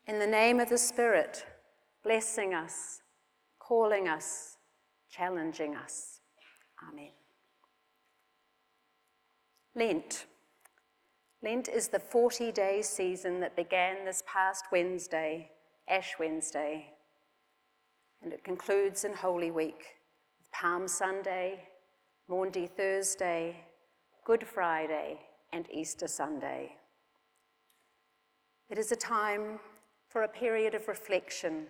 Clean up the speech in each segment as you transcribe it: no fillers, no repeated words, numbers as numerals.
In the name of the Spirit, blessing us, calling us, challenging us. Amen. Lent. Lent is the 40-day season that began this past Wednesday, Ash Wednesday, and it concludes in Holy Week with Palm Sunday, Maundy Thursday, Good Friday, and Easter Sunday. It is a time for a period of reflection,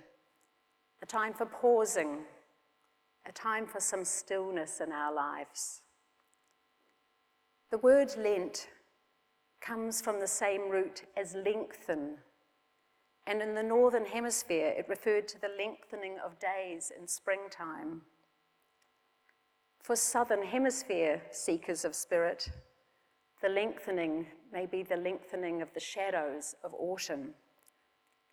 a time for pausing, a time for some stillness in our lives. The word Lent comes from the same root as lengthen, and in the Northern Hemisphere it referred to the lengthening of days in springtime. For Southern Hemisphere seekers of spirit, the lengthening may be the lengthening of the shadows of autumn,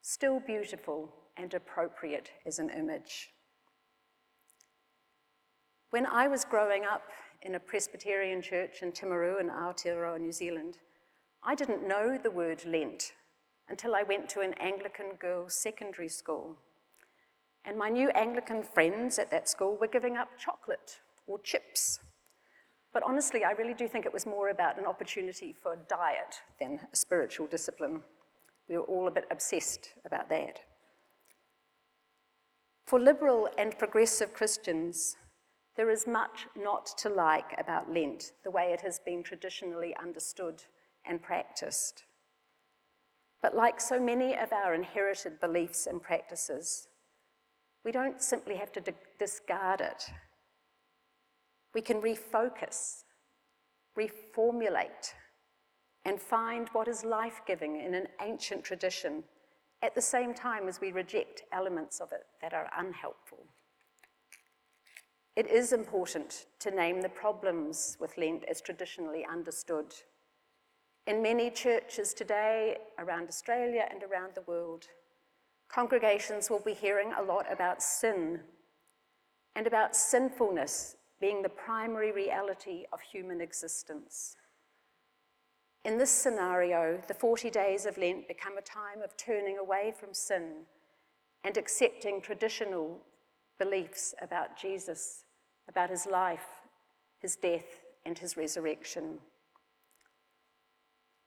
still beautiful and appropriate as an image. When I was growing up in a Presbyterian church in Timaru in Aotearoa, New Zealand, I didn't know the word Lent until I went to an Anglican girls' secondary school. And my new Anglican friends at that school were giving up chocolate or chips. But honestly, I really do think it was more about an opportunity for diet than a spiritual discipline. We were all a bit obsessed about that. For liberal and progressive Christians, there is much not to like about Lent, the way it has been traditionally understood and practiced. But like so many of our inherited beliefs and practices, we don't simply have to discard it. We can refocus, reformulate, and find what is life-giving in an ancient tradition at the same time as we reject elements of it that are unhelpful. It is important to name the problems with Lent as traditionally understood. In many churches today, around Australia and around the world, congregations will be hearing a lot about sin and about sinfulness being the primary reality of human existence. In this scenario, the 40 days of Lent become a time of turning away from sin and accepting traditional beliefs about Jesus, about his life, his death, and his resurrection.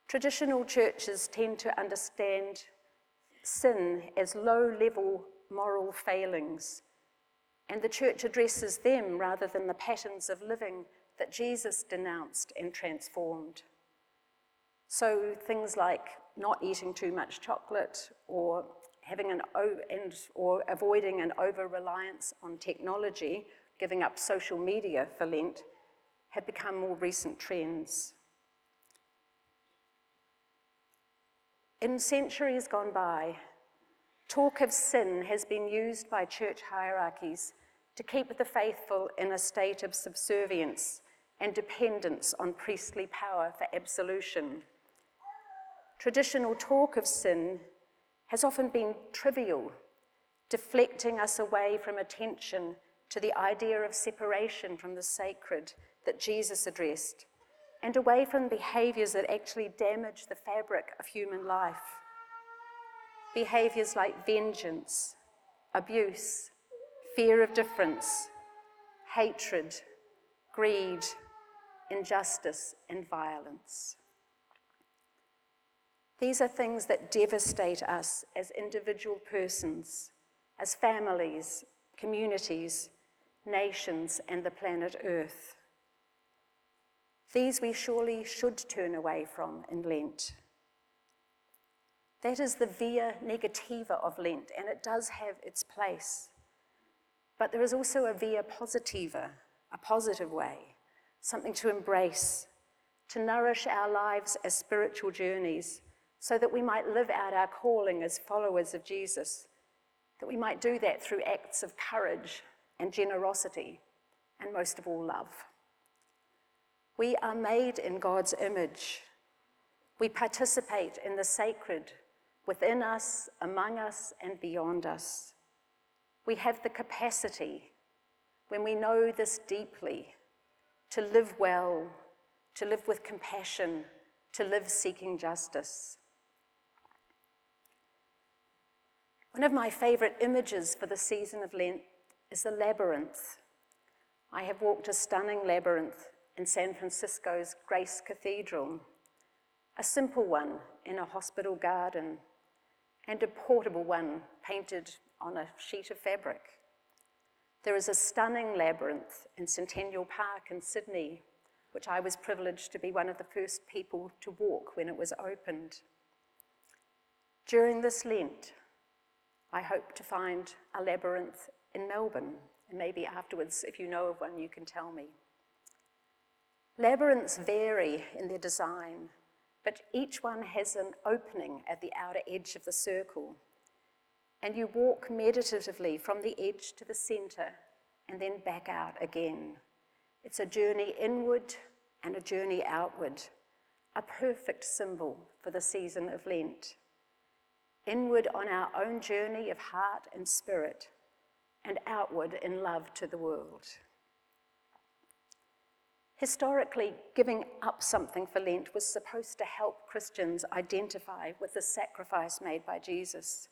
Traditional churches tend to understand sin as low-level moral failings, and the church addresses them rather than the patterns of living that Jesus denounced and transformed. So things like not eating too much chocolate or avoiding an over-reliance on technology, giving up social media for Lent, have become more recent trends. In centuries gone by, talk of sin has been used by church hierarchies to keep the faithful in a state of subservience and dependence on priestly power for absolution. Traditional talk of sin has often been trivial, deflecting us away from attention to the idea of separation from the sacred that Jesus addressed, and away from behaviours that actually damage the fabric of human life. Behaviours like vengeance, abuse, fear of difference, hatred, greed, injustice, and violence. These are things that devastate us as individual persons, as families, communities, nations, and the planet Earth. These we surely should turn away from in Lent. That is the via negativa of Lent, and it does have its place. But there is also a via positiva, a positive way, something to embrace, to nourish our lives as spiritual journeys, so that we might live out our calling as followers of Jesus, that we might do that through acts of courage and generosity, and most of all, love. We are made in God's image. We participate in the sacred within us, among us, and beyond us. We have the capacity, when we know this deeply, to live well, to live with compassion, to live seeking justice. One of my favourite images for the season of Lent is the labyrinth. I have walked a stunning labyrinth in San Francisco's Grace Cathedral, a simple one in a hospital garden, and a portable one painted on a sheet of fabric. There is a stunning labyrinth in Centennial Park in Sydney, which I was privileged to be one of the first people to walk when it was opened. During this Lent, I hope to find a labyrinth in Melbourne, and maybe afterwards, if you know of one, you can tell me. Labyrinths vary in their design, but each one has an opening at the outer edge of the circle, and you walk meditatively from the edge to the centre and then back out again. It's a journey inward and a journey outward, a perfect symbol for the season of Lent. Inward on our own journey of heart and spirit, and outward in love to the world. Historically, giving up something for Lent was supposed to help Christians identify with the sacrifice made by Jesus.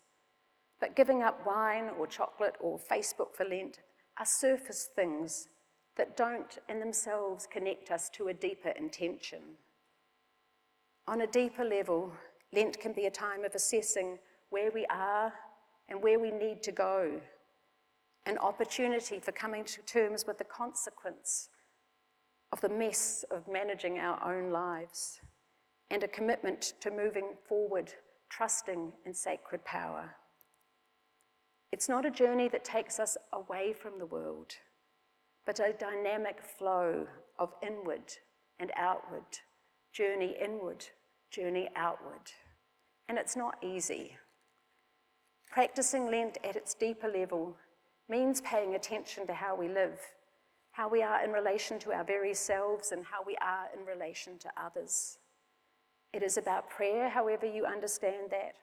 But giving up wine or chocolate or Facebook for Lent are surface things that don't in themselves connect us to a deeper intention. On a deeper level, Lent can be a time of assessing where we are and where we need to go, an opportunity for coming to terms with the consequence of the mess of managing our own lives, and a commitment to moving forward, trusting in sacred power. It's not a journey that takes us away from the world, but a dynamic flow of inward and outward, journey inward, journey outward. And it's not easy. Practicing Lent at its deeper level means paying attention to how we live, how we are in relation to our very selves, and how we are in relation to others. It is about prayer, however you understand that.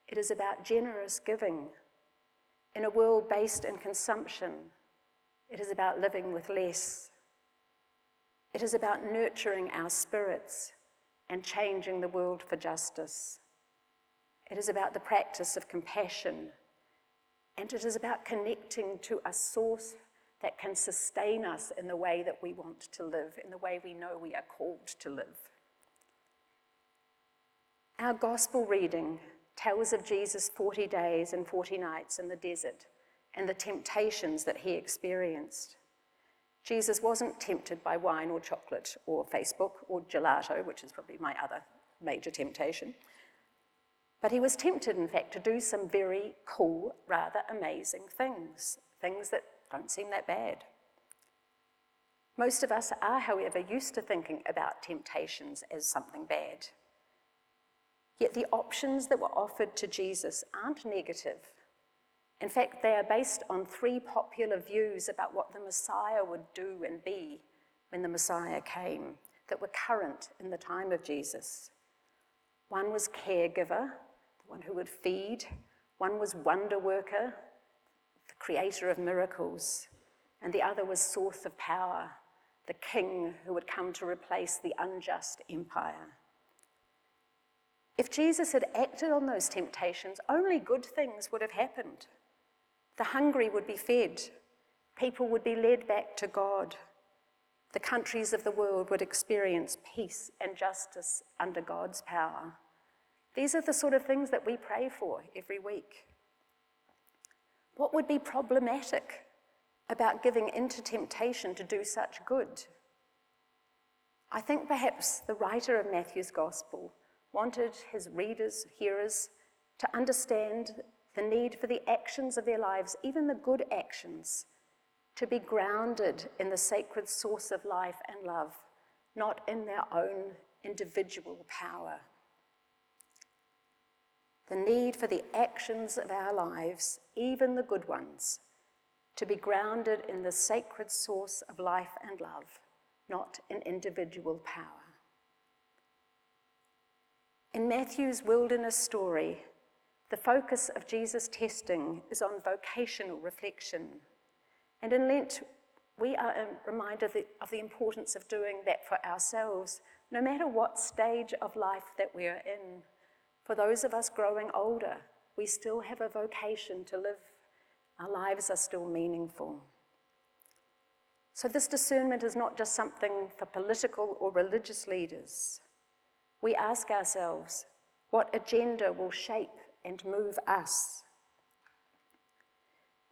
It is about generous giving. In a world based in consumption, it is about living with less. It is about nurturing our spirits and changing the world for justice. It is about the practice of compassion, and it is about connecting to a source that can sustain us in the way that we want to live, in the way we know we are called to live. Our gospel reading tells of Jesus' 40 days and 40 nights in the desert and the temptations that he experienced. Jesus wasn't tempted by wine or chocolate or Facebook or gelato, which is probably my other major temptation. But he was tempted, in fact, to do some very cool, rather amazing things that don't seem that bad. Most of us are, however, used to thinking about temptations as something bad. Yet the options that were offered to Jesus aren't negative. In fact, they are based on 3 popular views about what the Messiah would do and be when the Messiah came, that were current in the time of Jesus. One was caregiver, the one who would feed. One was wonder worker, the creator of miracles. And the other was source of power, the king who would come to replace the unjust empire. If Jesus had acted on those temptations, only good things would have happened. The hungry would be fed. People would be led back to God. The countries of the world would experience peace and justice under God's power. These are the sort of things that we pray for every week. What would be problematic about giving into temptation to do such good? I think perhaps the writer of Matthew's Gospel wanted his readers, hearers, to understand the need for the actions of their lives, even the good actions, to be grounded in the sacred source of life and love, not in their own individual power. The need for the actions of our lives, even the good ones, to be grounded in the sacred source of life and love, not in individual power. In Matthew's wilderness story, the focus of Jesus' testing is on vocational reflection. And in Lent, we are reminded of the importance of doing that for ourselves, no matter what stage of life that we are in. For those of us growing older, we still have a vocation to live. Our lives are still meaningful. So this discernment is not just something for political or religious leaders. We ask ourselves, what agenda will shape and move us?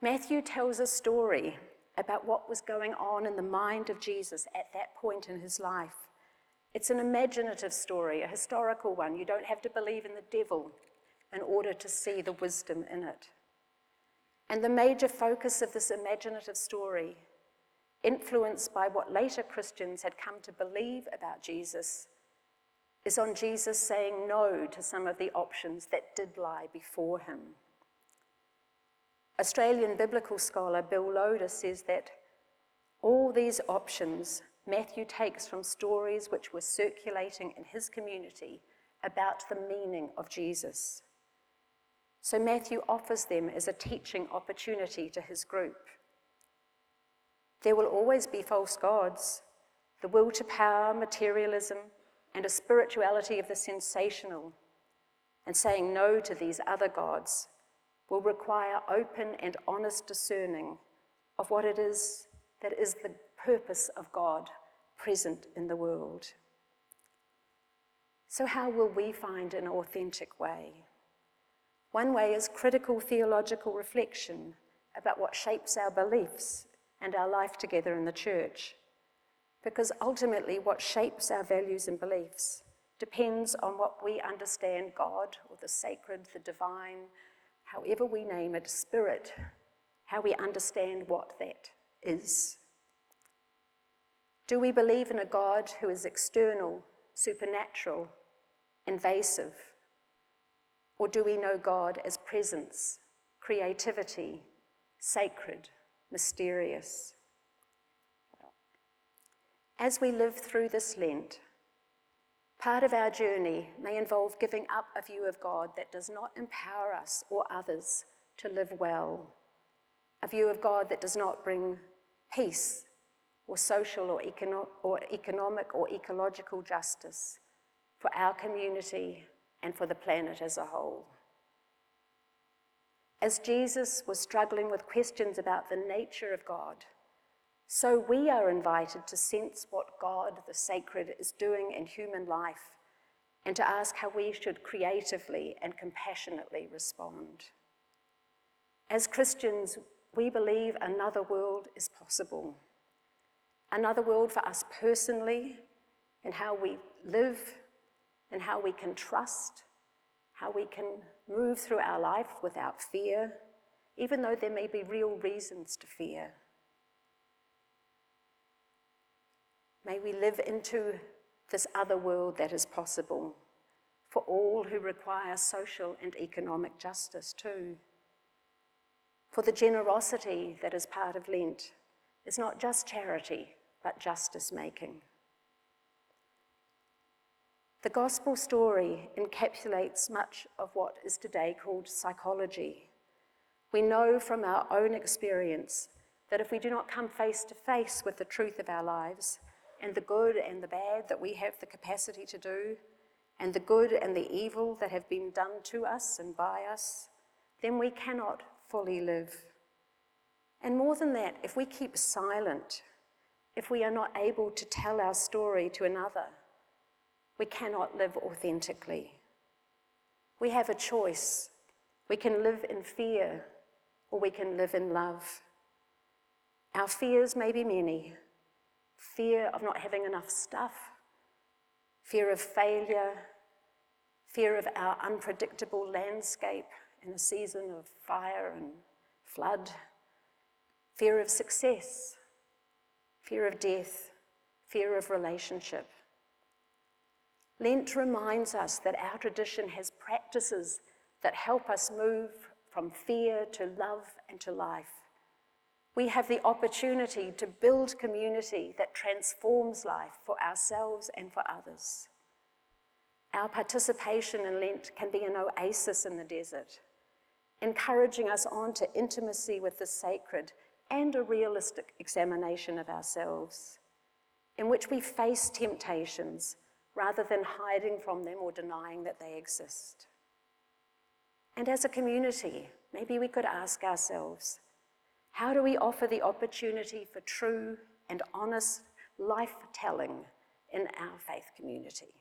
Matthew tells a story about what was going on in the mind of Jesus at that point in his life. It's an imaginative story, a historical one. You don't have to believe in the devil in order to see the wisdom in it. And the major focus of this imaginative story, influenced by what later Christians had come to believe about Jesus, is on Jesus saying no to some of the options that did lie before him. Australian biblical scholar Bill Loader says that all these options Matthew takes from stories which were circulating in his community about the meaning of Jesus. So Matthew offers them as a teaching opportunity to his group. There will always be false gods, the will to power, materialism, and a spirituality of the sensational, and saying no to these other gods will require open and honest discerning of what it is that is the purpose of God present in the world. So how will we find an authentic way? One way is critical theological reflection about what shapes our beliefs and our life together in the church. Because ultimately what shapes our values and beliefs depends on what we understand God or the sacred, the divine, however we name it, spirit, how we understand what that is. Do we believe in a God who is external, supernatural, invasive? Or do we know God as presence, creativity, sacred, mysterious? As we live through this Lent, part of our journey may involve giving up a view of God that does not empower us or others to live well, a view of God that does not bring peace or social or economic or ecological justice for our community and for the planet as a whole. As Jesus was struggling with questions about the nature of God, so we are invited to sense what God, the sacred, is doing in human life and to ask how we should creatively and compassionately respond. As Christians, we believe another world is possible. Another world for us personally, in how we live, and how we can trust, how we can move through our life without fear, even though there may be real reasons to fear. May we live into this other world that is possible for all who require social and economic justice too. For the generosity that is part of Lent is not just charity, but justice making. The gospel story encapsulates much of what is today called psychology. We know from our own experience that if we do not come face to face with the truth of our lives, and the good and the bad that we have the capacity to do, and the good and the evil that have been done to us and by us, then we cannot fully live. And more than that, if we keep silent, if we are not able to tell our story to another, we cannot live authentically. We have a choice. We can live in fear, or we can live in love. Our fears may be many. Fear of not having enough stuff, fear of failure, fear of our unpredictable landscape in a season of fire and flood, fear of success, fear of death, fear of relationship. Lent reminds us that our tradition has practices that help us move from fear to love and to life. We have the opportunity to build community that transforms life for ourselves and for others. Our participation in Lent can be an oasis in the desert, encouraging us on to intimacy with the sacred and a realistic examination of ourselves, in which we face temptations rather than hiding from them or denying that they exist. And as a community, maybe we could ask ourselves, how do we offer the opportunity for true and honest life-telling in our faith community?